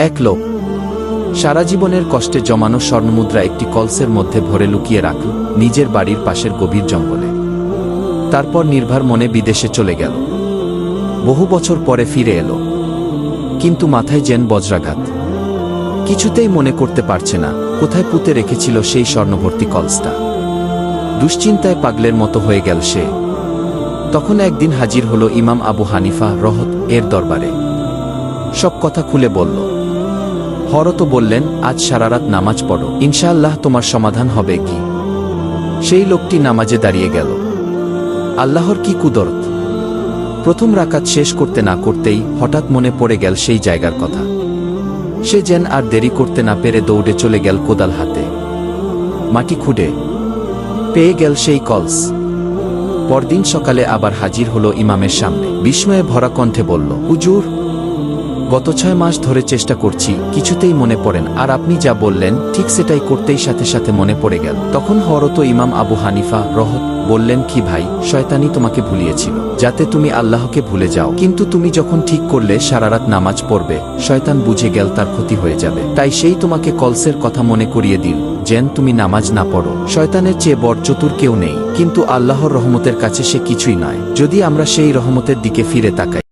এক লোক সারা জীবনের কষ্টে জমানো স্বর্ণমুদ্রা একটি কলসের মধ্যে ভরে লুকিয়ে রাখল নিজের বাড়ির পাশের গভীর জঙ্গলে। তারপর নির্ভর মনে বিদেশে চলে গেল। বহু বছর পরে ফিরে এলো, কিন্তু মাথায় যেন বজ্রাঘাত। কিছুতেই মনে করতে পারছে না কোথায় পুঁতে রেখেছিল সেই স্বর্ণভর্তি কলসটা। দুশ্চিন্তায় পাগলের মতো হয়ে গেল সে। তখন একদিন হাজির হলো ইমাম আবু হানিফা রহত এর দরবারে। সব কথা খুলে বলল। হরত বললেন, আজ সারারাত নামাজ পড়ো, ইনশাআল্লাহ তোমার সমাধান হবে কি। সেই লোকটি নামাজে দাঁড়িয়ে গেল। আল্লাহর কি কুদরত! প্রথম রাকাত শেষ করতে না করতেই হঠাৎ মনে পড়ে গেল সেই জায়গার কথা। সে যেন আর দেরি করতে না পেরে দৌড়ে চলে গেল কোদাল হাতে। মাটি খুঁড়ে পেয়ে গেল সেই কলস। পরদিন সকালে আবার হাজির হলো ইমামের সামনে। বিস্ময়ে ভরা কণ্ঠে বলল, হুজুর, গত 6 মাস ধরে চেষ্টা করছি, কিছুতেই মনে পড়েন, আর আপনি যা বললেন ঠিক সেটাই করতেই সাথে সাথে মনে পড়ে গেল। তখন হরত ইমাম আবু হানিফা রহত বললেন, কি ভাই, শয়তানি তোমাকে ভুলিয়েছিল যাতে তুমি আল্লাহকে ভুলে যাও, কিন্তু তুমি যখন ঠিক করলে সারারাত নামাজ পড়বে, শয়তান বুঝে গেল তার ক্ষতি হয়ে যাবে, তাই সেই তোমাকে কলসের কথা মনে করিয়ে দিল যেন তুমি নামাজ না পড়ো। শয়তানের চেয়ে বড় চতুর কেউ নেই, কিন্তু আল্লাহর রহমতের কাছে সে কিছুই নয়, যদি আমরা সেই রহমতের দিকে ফিরে তাকাই।